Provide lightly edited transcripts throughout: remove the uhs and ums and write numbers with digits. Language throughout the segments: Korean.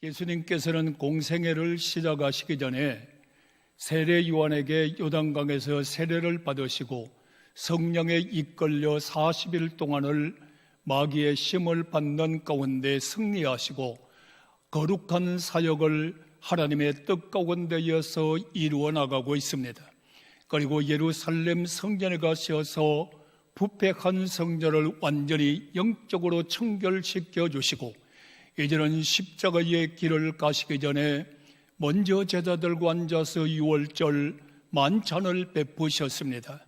예수님께서는 공생애를 시작하시기 전에 세례 요한에게 요단강에서 세례를 받으시고 성령에 이끌려 40일 동안을 마귀의 심을 받는 가운데 승리하시고 거룩한 사역을 하나님의 뜻 가운데에서 이루어 나가고 있습니다. 그리고 예루살렘 성전에 가셔서 부패한 성전을 완전히 영적으로 청결시켜 주시고 이제는 십자가의 길을 가시기 전에 먼저 제자들과 앉아서 유월절 만찬을 베푸셨습니다.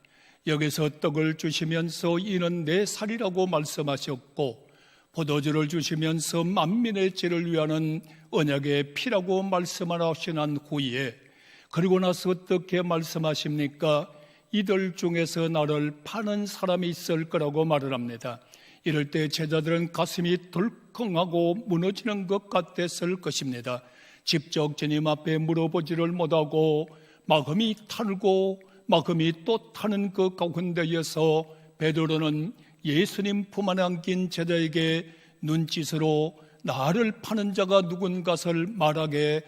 여기서 떡을 주시면서 이는 내 살이라고 말씀하셨고 포도주를 주시면서 만민의 죄를 위하는 언약의 피라고 말씀하신 후에 그리고 나서 어떻게 말씀하십니까? 이들 중에서 나를 파는 사람이 있을 거라고 말을 합니다. 이럴 때 제자들은 가슴이 덜컹하고 무너지는 것 같았을 것입니다. 직접 주님 앞에 물어보지를 못하고 마음이 타고 마음이 또 타는 그 가운데에서 베드로는 예수님 품 안에 안긴 제자에게 눈짓으로 나를 파는 자가 누군가를 말하게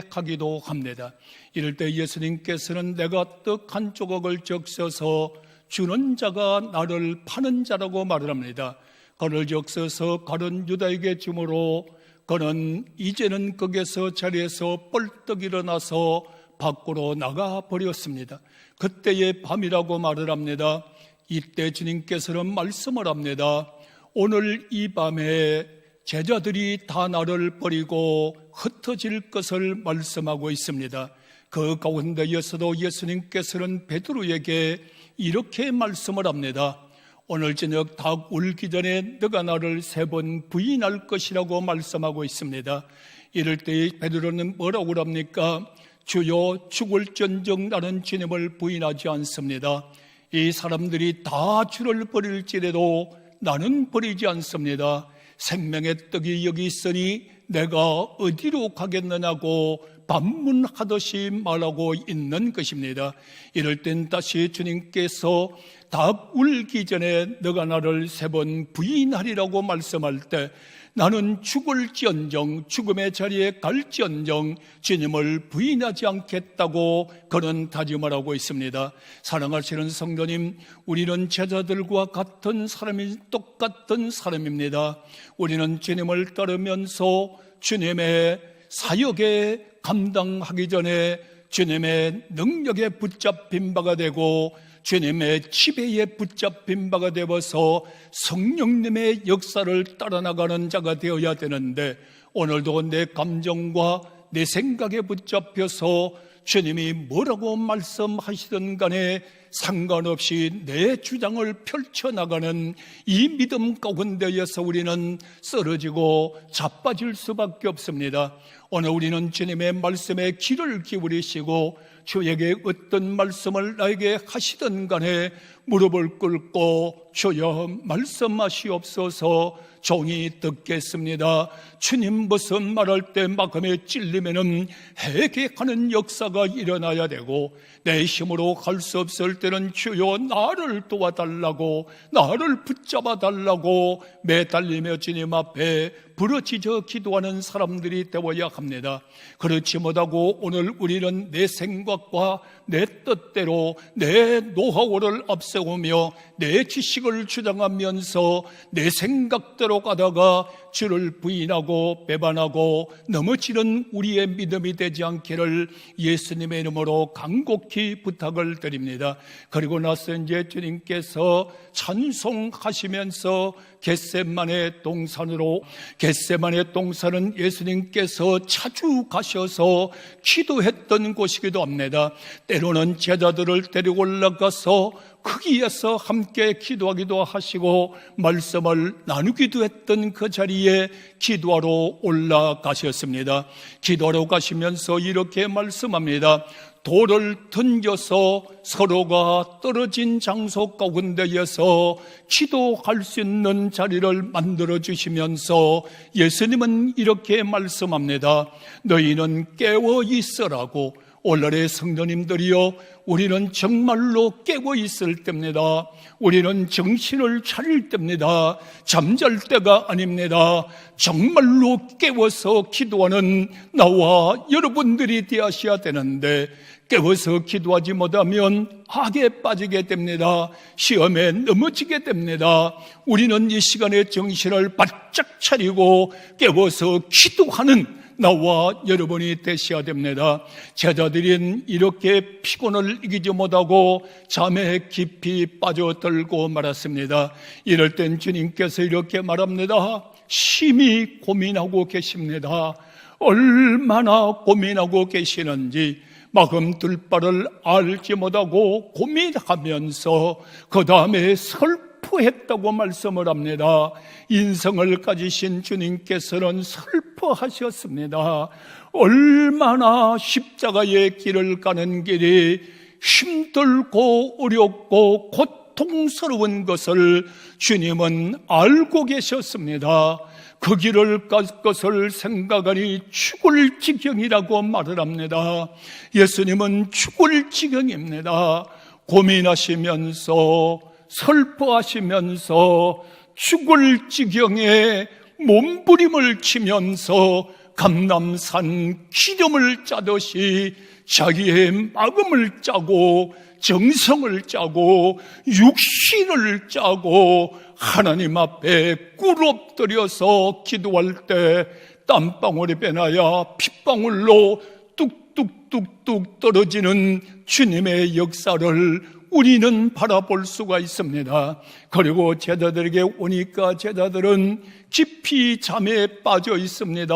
하기도 합니다. 이럴 때 예수님께서는 내가 떡 한 조각을 적셔서 주는 자가 나를 파는 자라고 말을 합니다. 그를 적셔서 가룟 유다에게 주므로 그는 이제는 거기서 자리에서 뻘떡 일어나서 밖으로 나가 버렸습니다. 그때의 밤이라고 말을 합니다. 이때 주님께서는 말씀을 합니다. 오늘 이 밤에 제자들이 다 나를 버리고 흩어질 것을 말씀하고 있습니다. 그 가운데에서도 예수님께서는 베드로에게 이렇게 말씀을 합니다. 오늘 저녁 닭 울기 전에 너가 나를 3번 부인할 것이라고 말씀하고 있습니다. 이럴 때 베드로는 뭐라고 합니까? 주여 죽을전정 나는 주님을 부인하지 않습니다. 이 사람들이 다 주를 버릴지라도 나는 버리지 않습니다. 생명의 떡이 여기 있으니 내가 어디로 가겠느냐고 반문하듯이 말하고 있는 것입니다. 이럴 땐 다시 주님께서 닭 울기 전에 너가 나를 3번 부인하리라고 말씀할 때 나는 죽을지언정 죽음의 자리에 갈지언정 주님을 부인하지 않겠다고 그는 다짐을 하고 있습니다. 사랑하시는 성도님, 우리는 제자들과 같은 사람이 똑같은 사람입니다. 우리는 주님을 따르면서 주님의 사역에 감당하기 전에 주님의 능력에 붙잡힌 바가 되고 주님의 지배에 붙잡힌 바가 되어서 성령님의 역사를 따라 나가는 자가 되어야 되는데 오늘도 내 감정과 내 생각에 붙잡혀서 주님이 뭐라고 말씀하시든 간에 상관없이 내 주장을 펼쳐나가는 이 믿음 가운데에서 우리는 쓰러지고 자빠질 수밖에 없습니다. 오늘 우리는 주님의 말씀에 귀를 기울이시고 주에게 어떤 말씀을 나에게 하시든 간에 무릎을 꿇고 주여 말씀하시옵소서 종이 듣겠습니다. 주님 무슨 말할 때 마음에 찔리면은 회개하는 역사가 일어나야 되고 내 힘으로 갈 수 없을 때는 주여 나를 도와달라고 나를 붙잡아 달라고 매달리며 주님 앞에 부르짖어 기도하는 사람들이 되어야 합니다. 그렇지 못하고 오늘 우리는 내 생각과 내 뜻대로 내 노하우를 앞세우며 내 지식을 주장하면서 내 생각대로 가다가 주를 부인하고 배반하고 넘어지는 우리의 믿음이 되지 않기를 예수님의 이름으로 간곡히 부탁을 드립니다. 그리고 나서 이제 주님께서 찬송하시면서 겟세마네 동산으로, 겟세마네 동산은 예수님께서 자주 가셔서 기도했던 곳이기도 합니다. 때로는 제자들을 데리고 올라가서 거기에서 함께 기도하기도 하시고 말씀을 나누기도 했던 그 자리에 기도하러 올라가셨습니다. 기도하러 가시면서 이렇게 말씀합니다. 돌을 던져서 서로가 떨어진 장소 가운데에서 기도할 수 있는 자리를 만들어 주시면서 예수님은 이렇게 말씀합니다. 너희는 깨어 있으라고 오늘의 성도님들이여, 우리는 정말로 깨고 있을 때입니다. 우리는 정신을 차릴 때입니다. 잠잘 때가 아닙니다. 정말로 깨워서 기도하는 나와 여러분들이 되어셔야 되는데, 깨워서 기도하지 못하면 악에 빠지게 됩니다. 시험에 넘어지게 됩니다. 우리는 이 시간에 정신을 바짝 차리고 깨워서 기도하는 나와 여러분이 되셔야 됩니다. 제자들은 이렇게 피곤을 이기지 못하고 잠에 깊이 빠져들고 말았습니다. 이럴 땐 주님께서 이렇게 말합니다. 심히 고민하고 계십니다. 얼마나 고민하고 계시는지 마금 둘바를 알지 못하고 고민하면서 그 다음에 슬퍼했다고 말씀을 합니다. 인성을 가지신 주님께서는 슬퍼하셨습니다. 얼마나 십자가의 길을 가는 길이 힘들고 어렵고 고통스러운 것을 주님은 알고 계셨습니다. 그 길을 갈 것을 생각하니 죽을 지경이라고 말을 합니다. 예수님은 죽을 지경입니다. 고민하시면서 슬퍼하시면서 죽을 지경에 몸부림을 치면서 감람산 기름을 짜듯이 자기의 마음을 짜고 정성을 짜고 육신을 짜고 하나님 앞에 꿇어엎드려서 기도할 때 땀방울이 배나야 핏방울로 뚝뚝뚝뚝 떨어지는 주님의 역사를 우리는 바라볼 수가 있습니다. 그리고 제자들에게 오니까 제자들은 깊이 잠에 빠져 있습니다.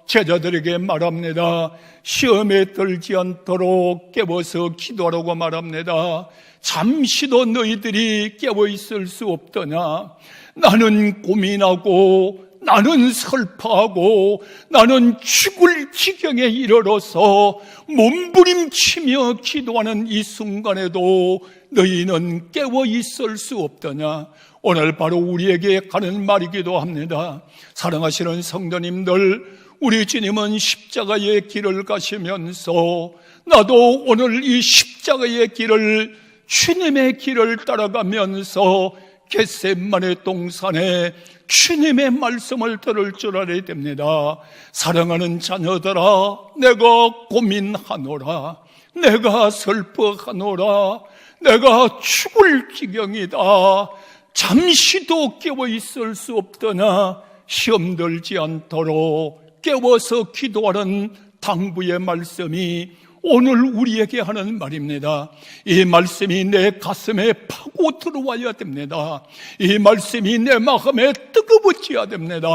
제자들에게 말합니다. 시험에 들지 않도록 깨워서 기도하라고 말합니다. 잠시도 너희들이 깨어 있을 수 없더냐? 나는 고민하고 나는 슬퍼하고 나는 죽을 지경에 이르러서 몸부림치며 기도하는 이 순간에도 너희는 깨어 있을 수 없더냐? 오늘 바로 우리에게 가는 말이기도 합니다. 사랑하시는 성도님들, 우리 주님은 십자가의 길을 가시면서 나도 오늘 이 십자가의 길을, 주님의 길을 따라가면서 겟세마네 동산에 주님의 말씀을 들을 줄 알아야 됩니다. 사랑하는 자녀들아, 내가 고민하노라, 내가 슬퍼하노라, 내가 죽을 지경이다. 잠시도 깨어 있을 수 없더나 시험 들지 않도록 깨워서 기도하는 당부의 말씀이 오늘 우리에게 하는 말입니다. 이 말씀이 내 가슴에 파고 들어와야 됩니다. 이 말씀이 내 마음에 뜨거워져야 됩니다.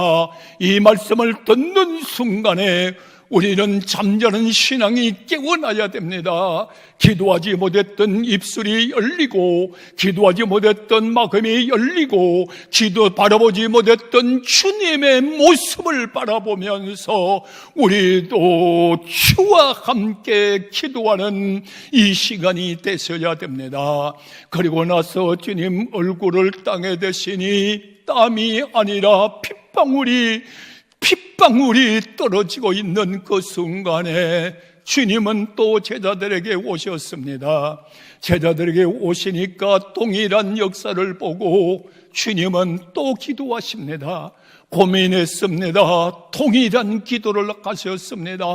이 말씀을 듣는 순간에 우리는 잠자는 신앙이 깨어나야 됩니다. 기도하지 못했던 입술이 열리고, 기도하지 못했던 마음이 열리고, 기도 바라보지 못했던 주님의 모습을 바라보면서 우리도 주와 함께 기도하는 이 시간이 되셔야 됩니다. 그리고 나서 주님 얼굴을 땅에 대시니 땀이 아니라 핏방울이 떨어지고 있는 그 순간에 주님은 또 제자들에게 오셨습니다. 제자들에게 오시니까 동일한 역사를 보고 주님은 또 기도하십니다. 고민했습니다. 동일한 기도를 하셨습니다.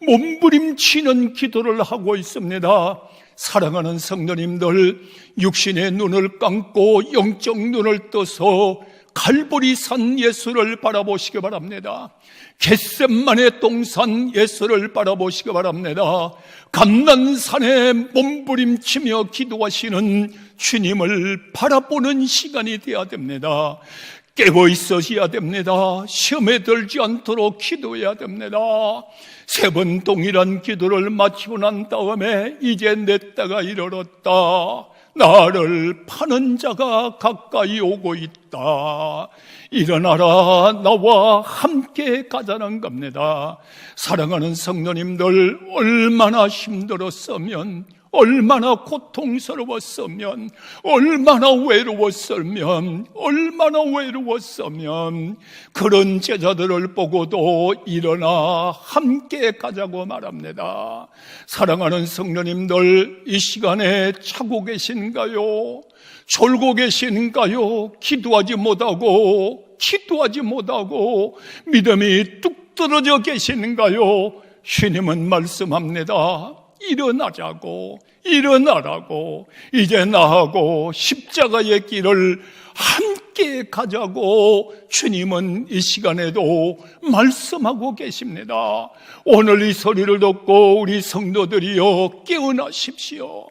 몸부림치는 기도를 하고 있습니다. 사랑하는 성도님들, 육신의 눈을 감고 영적 눈을 떠서 갈보리산 예수를 바라보시기 바랍니다. 겟세마네 동산 예수를 바라보시기 바랍니다. 감난산에 몸부림치며 기도하시는 주님을 바라보는 시간이 되어야 됩니다. 깨어 있으셔야 됩니다. 시험에 들지 않도록 기도해야 됩니다. 3번 동일한 기도를 마치고 난 다음에 이제 내 때가 이르렀다. 나를 파는 자가 가까이 오고 있다. 일어나라, 나와 함께 가자는 겁니다. 사랑하는 성도님들, 얼마나 힘들었으면, 얼마나 고통스러웠으면, 얼마나 외로웠으면, 얼마나 외로웠으면 그런 제자들을 보고도 일어나 함께 가자고 말합니다. 사랑하는 성도님들, 이 시간에 자고 계신가요? 졸고 계신가요? 기도하지 못하고 믿음이 뚝 떨어져 계시는가요? 주님은 말씀합니다. 일어나라고, 이제 나하고 십자가의 길을 함께 가자고 주님은 이 시간에도 말씀하고 계십니다. 오늘 이 소리를 듣고 우리 성도들이여 깨어나십시오.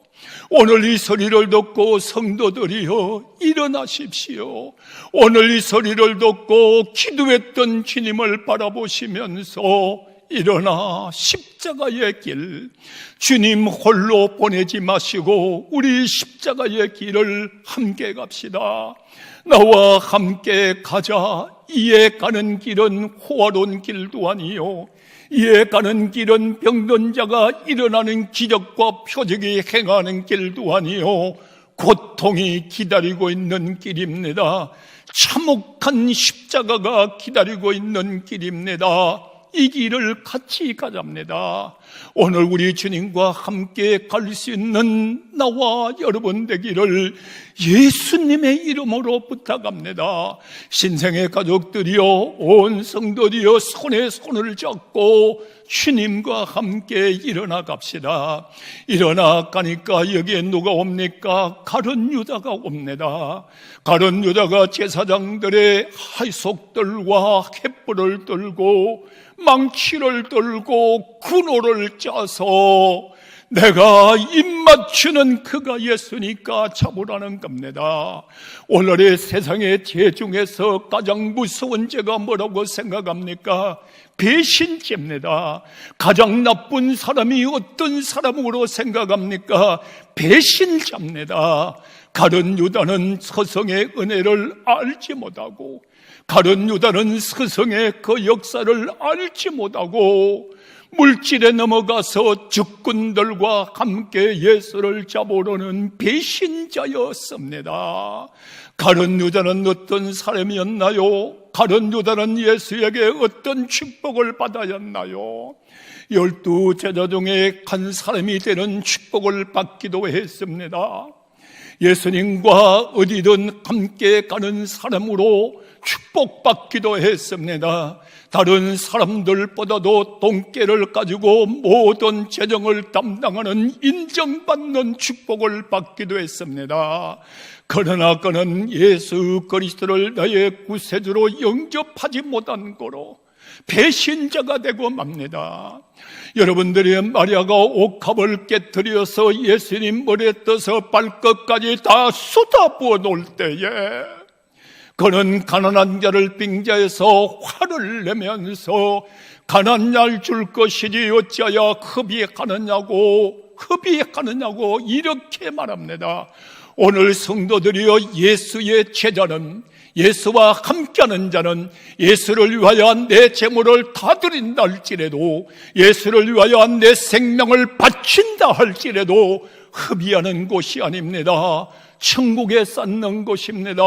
오늘 이 소리를 듣고 성도들이여 일어나십시오. 오늘 이 소리를 듣고 기도했던 주님을 바라보시면서 일어나 십자가의 길, 주님 홀로 보내지 마시고 우리 십자가의 길을 함께 갑시다. 나와 함께 가자. 이에 가는 길은 호화로운 길도 아니요, 이에 가는 길은 병든 자가 일어나는 기적과 표적이 행하는 길도 아니요, 고통이 기다리고 있는 길입니다. 참혹한 십자가가 기다리고 있는 길입니다. 이 길을 같이 가잡니다. 오늘 우리 주님과 함께 갈 수 있는 나와 여러분 되기를 예수님의 이름으로 부탁합니다. 신생의 가족들이여, 온 성도들이여, 손에 손을 잡고 주님과 함께 일어나 갑시다. 일어나 가니까 여기에 누가 옵니까? 가룟 유다가 옵니다. 가룟 유다가 제사장들의 하이속들과 횃불을 들고 망치를 들고 군호를 짜서 내가 입맞추는 그가 예수니까 잡으라는 겁니다. 오늘의 세상의 죄 중에서 가장 무서운 죄가 뭐라고 생각합니까? 배신죄입니다. 가장 나쁜 사람이 어떤 사람으로 생각합니까? 배신자입니다. 가룟 유다는 서성의 은혜를 알지 못하고, 가룟 유다는 스승의 그 역사를 알지 못하고 물질에 넘어가서 적군들과 함께 예수를 잡으려는 배신자였습니다. 가룟 유다는 어떤 사람이었나요? 가룟 유다는 예수에게 어떤 축복을 받았나요? 12 제자 중에 한 사람이 되는 축복을 받기도 했습니다. 예수님과 어디든 함께 가는 사람으로 축복받기도 했습니다. 다른 사람들보다도 돈깨를 가지고 모든 재정을 담당하는 인정받는 축복을 받기도 했습니다. 그러나 그는 예수 그리스도를 나의 구세주로 영접하지 못한 거로 배신자가 되고 맙니다. 여러분들이 마리아가 옥합을 깨뜨려서 예수님 머리에 떠서 발끝까지 다 쏟아부어 놓을 때에 그는 가난한 자를 빙자해서 화를 내면서 가난할 줄 것이지 어찌하여 흡입하느냐고 이렇게 말합니다. 오늘 성도들이여, 예수의 제자는, 예수와 함께하는 자는 예수를 위하여 내 재물을 다 드린다 할지라도, 예수를 위하여 내 생명을 바친다 할지라도 흡입하는 곳이 아닙니다. 천국에 쌓는 것입니다.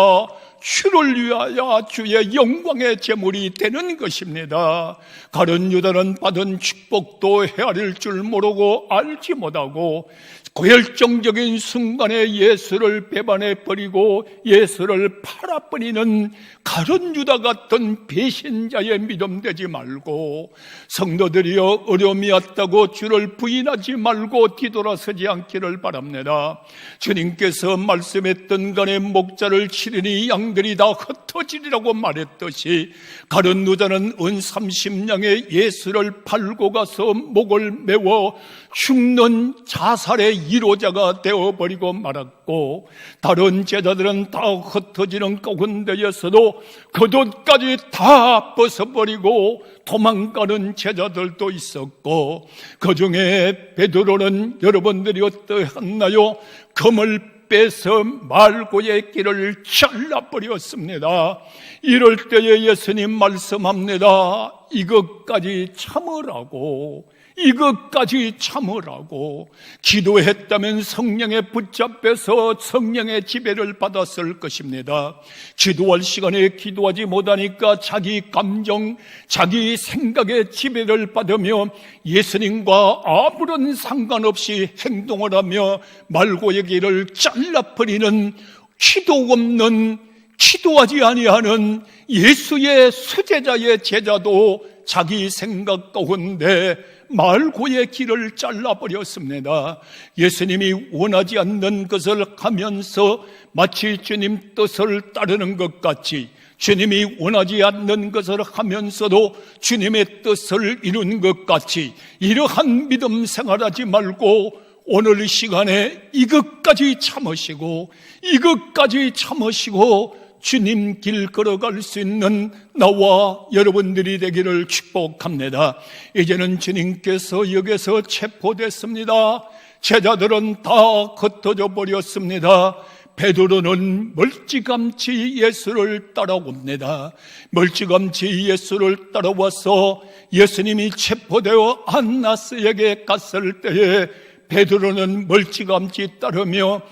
주를 위하여 주의 영광의 제물이 되는 것입니다. 가룟 유다는 받은 축복도 헤아릴 줄 모르고 알지 못하고 고열정적인 순간에 예수를 배반해버리고 예수를 팔아버리는 가룟 유다 같은 배신자의 믿음 되지 말고, 성도들이여, 어려움이 왔다고 주를 부인하지 말고 뒤돌아서지 않기를 바랍니다. 주님께서 말씀했던 간에 목자를 치르니 양들이 다 흩어지리라고 말했듯이 가룟 유다는 은 30냥에 예수를 팔고 가서 목을 메워 죽는 자살의 1호자가 되어버리고 말았고, 다른 제자들은 다 흩어지는 가운데에서도 겉옷까지 다 벗어버리고 도망가는 제자들도 있었고, 그 중에 베드로는 여러분들이 어떠했나요? 금을 빼서 말고의 길을 잘라버렸습니다. 이럴 때에 예수님 말씀합니다. 이것까지 참으라고, 이것까지 참으라고 기도했다면 성령에 붙잡혀서 성령의 지배를 받았을 것입니다. 기도할 시간에 기도하지 못하니까 자기 감정, 자기 생각의 지배를 받으며 예수님과 아무런 상관없이 행동을 하며 말고의 길을 잘라버리는 기도 없는, 기도하지 아니하는 예수의 수제자의 제자도 자기 생각 가운데 말고의 길을 잘라버렸습니다. 예수님이 원하지 않는 것을 하면서 마치 주님 뜻을 따르는 것 같이, 주님이 원하지 않는 것을 하면서도 주님의 뜻을 이루는 것 같이 이러한 믿음 생활하지 말고 오늘 이 시간에 이것까지 참으시고 이것까지 참으시고 주님 길 걸어갈 수 있는 나와 여러분들이 되기를 축복합니다. 이제는 주님께서 여기서 체포됐습니다. 제자들은 다 흩어져 버렸습니다. 베드로는 멀찌감치 예수를 따라옵니다. 멀찌감치 예수를 따라와서 예수님이 체포되어 안나스에게 갔을 때에 베드로는 멀찌감치 따르며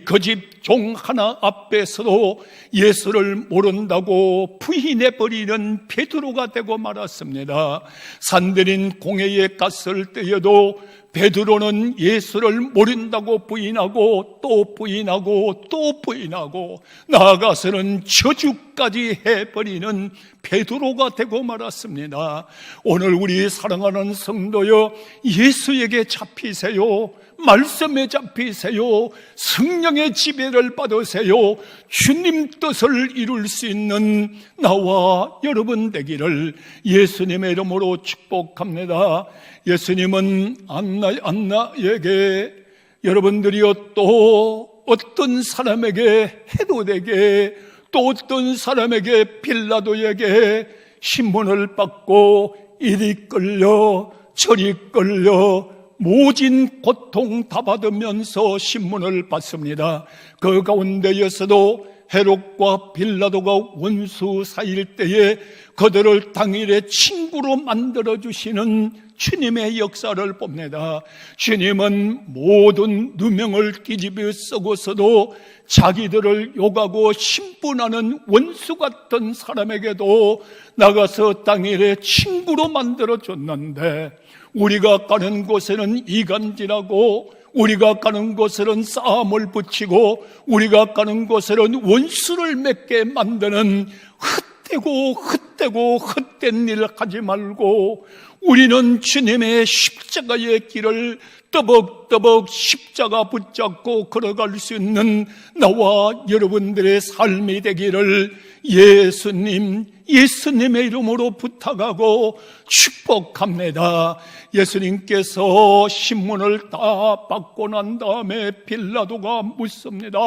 그 집 종 하나 앞에서도 예수를 모른다고 부인해버리는 베드로가 되고 말았습니다. 산들인 공회에 갔을 때에도 베드로는 예수를 모른다고 부인하고 또 부인하고 또 부인하고 나아가서는 저주까지 해버리는 베드로가 되고 말았습니다. 오늘 우리 사랑하는 성도여, 예수에게 잡히세요. 말씀에 잡히세요. 성령의 지배를 받으세요. 주님 뜻을 이룰 수 있는 나와 여러분 되기를 예수님의 이름으로 축복합니다. 예수님은 안나에게 여러분들이요 또 어떤 사람에게 헤로데게 또 어떤 사람에게 빌라도에게 신문을 받고 이리 끌려 저리 끌려 모진 고통 다 받으면서 신문을 받습니다. 그 가운데에서도 헤롯과 빌라도가 원수 사이일 때에 그들을 당일에 친구로 만들어주시는 주님의 역사를 봅니다. 주님은 모든 누명을 뒤집어 쓰고서도 자기들을 욕하고 심분하는 원수 같은 사람에게도 나가서 당일에 친구로 만들어줬는데, 우리가 가는 곳에는 이간질하고 우리가 가는 곳에는 싸움을 붙이고 우리가 가는 곳에는 원수를 맺게 만드는 헛된 일을 하지 말고 우리는 주님의 십자가의 길을 떠벅떠벅 십자가 붙잡고 걸어갈 수 있는 나와 여러분들의 삶이 되기를 예수님의 이름으로 부탁하고 축복합니다. 예수님께서 신문을 다 받고 난 다음에 빌라도가 묻습니다.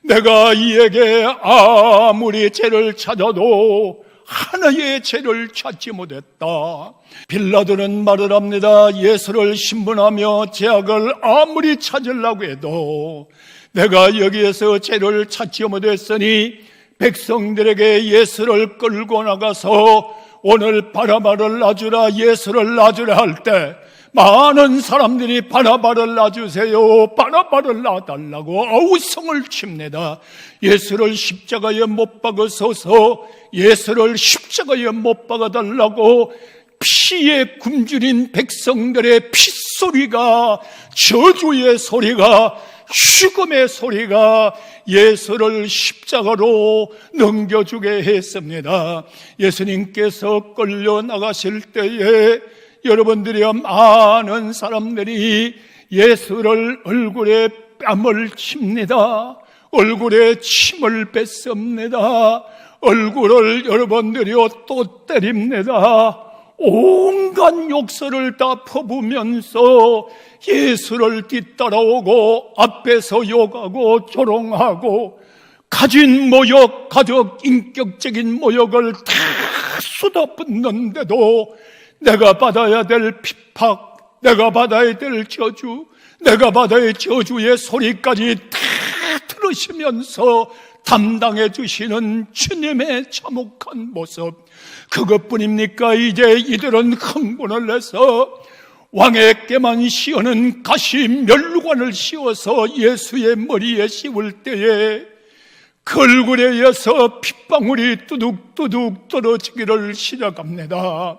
내가 이에게 아무리 죄를 찾아도 하나의 죄를 찾지 못했다. 빌라도는 말을 합니다. 예수를 신문하며 죄악을 아무리 찾으려고 해도 내가 여기에서 죄를 찾지 못했으니 백성들에게 예수를 끌고 나가서 오늘 바나바를 놔주라, 예수를 놔주라 할 때 많은 사람들이 바나바를 놔주세요, 바나바를 놔달라고 아우성을 칩니다. 예수를 십자가에 못 박으소서, 예수를 십자가에 못 박아달라고 피에 굶주린 백성들의 핏소리가, 저주의 소리가, 죽음의 소리가 예수를 십자가로 넘겨주게 했습니다. 예수님께서 끌려나가실 때에 여러분들이 많은 사람들이 예수를 얼굴에 뺨을 칩니다. 얼굴에 침을 뱉습니다. 얼굴을 여러분들이 또 때립니다. 온갖 욕설을 다 퍼부으면서 예수를 뒤따라오고 앞에서 욕하고 조롱하고 가진 모욕, 가족 인격적인 모욕을 다 쏟아붓는데도 내가 받아야 될 핍박, 내가 받아야 될 저주, 내가 받아야 할 저주의 소리까지 다 들으시면서 담당해 주시는 주님의 참혹한 모습, 그것뿐입니까? 이제 이들은 흥분을 내서 왕에게만 씌우는 가시 멸관을 씌워서 예수의 머리에 씌울 때에 그 얼굴에 의해서 핏방울이 뚜둑뚜둑 떨어지기를 시작합니다.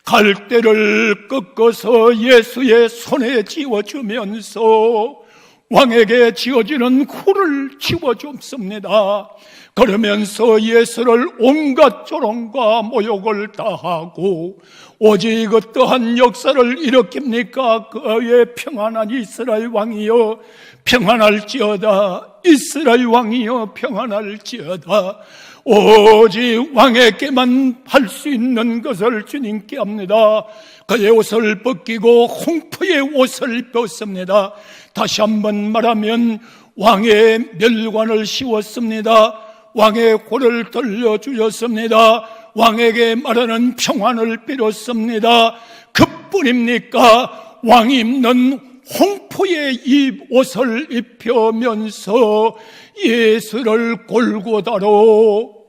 갈대를 꺾어서 예수의 손에 쥐어주면서 왕에게 지어지는 굴을 지워줍습니다. 그러면서 예수를 온갖 조롱과 모욕을 다하고 오직 어떠한 역사를 일으킵니까? 그의 평안한 이스라엘 왕이여 평안할지어다. 이스라엘 왕이여 평안할지어다. 오직 왕에게만 할 수 있는 것을 주님께 합니다. 그의 옷을 벗기고 홍포의 옷을 벗습니다. 다시 한번 말하면 왕의 멸관을 씌웠습니다. 왕의 골을 돌려주셨습니다. 왕에게 말하는 평안을 빌었습니다. 그뿐입니까? 왕이 입는 홍포의 잎 옷을 입혀면서 예수를 골고다로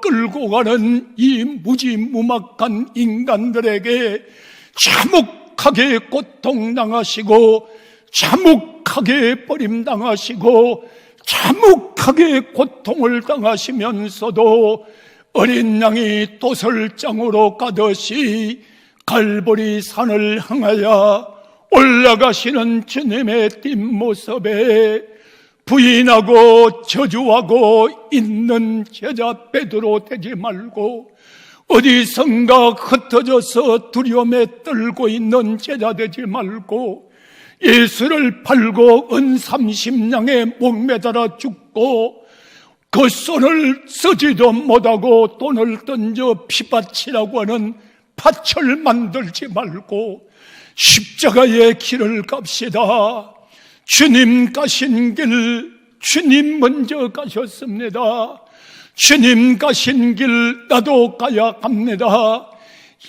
끌고 가는 이 무지무막한 인간들에게 참혹하게 고통당하시고 참혹하게 버림당하시고 참혹하게 고통을 당하시면서도 어린 양이 도설장으로 가듯이 갈보리 산을 향하여 올라가시는 주님의 뒷모습에 부인하고 저주하고 있는 제자 베드로 되지 말고 어디선가 흩어져서 두려움에 떨고 있는 제자 되지 말고 예수를 팔고 은 30냥에 목매달아 죽고 그 손을 쓰지도 못하고 돈을 던져 피밭이라고 하는 밭을 만들지 말고 십자가의 길을 갑시다. 주님 가신 길, 주님 먼저 가셨습니다. 주님 가신 길 나도 가야 합니다.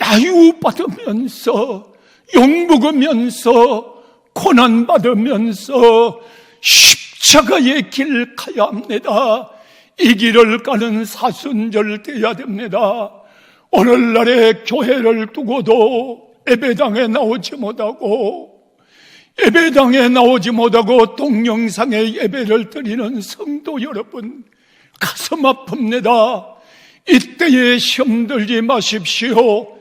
야유받으면서 욕먹으면서 고난받으면서 십자가의 길 가야 합니다. 이 길을 가는 사순절 돼야 됩니다. 오늘날의 교회를 두고도 예배당에 나오지 못하고 동영상에 예배를 드리는 성도 여러분, 가슴 아픕니다. 이때에 시험 들지 마십시오.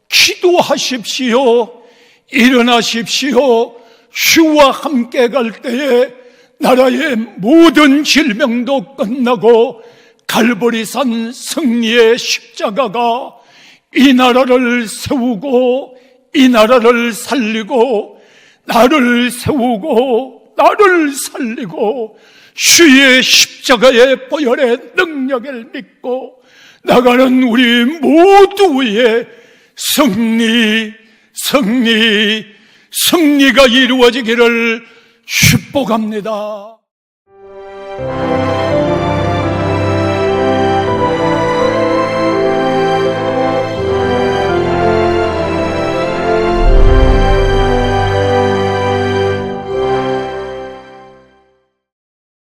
기도하십시오. 일어나십시오. 주와 함께 갈 때에 나라의 모든 질병도 끝나고 갈보리산 승리의 십자가가 이 나라를 세우고 이 나라를 살리고 나를 세우고 나를 살리고 주의 십자가의 보혈의 능력을 믿고 나가는 우리 모두의 승리가 이루어지기를 축복합니다.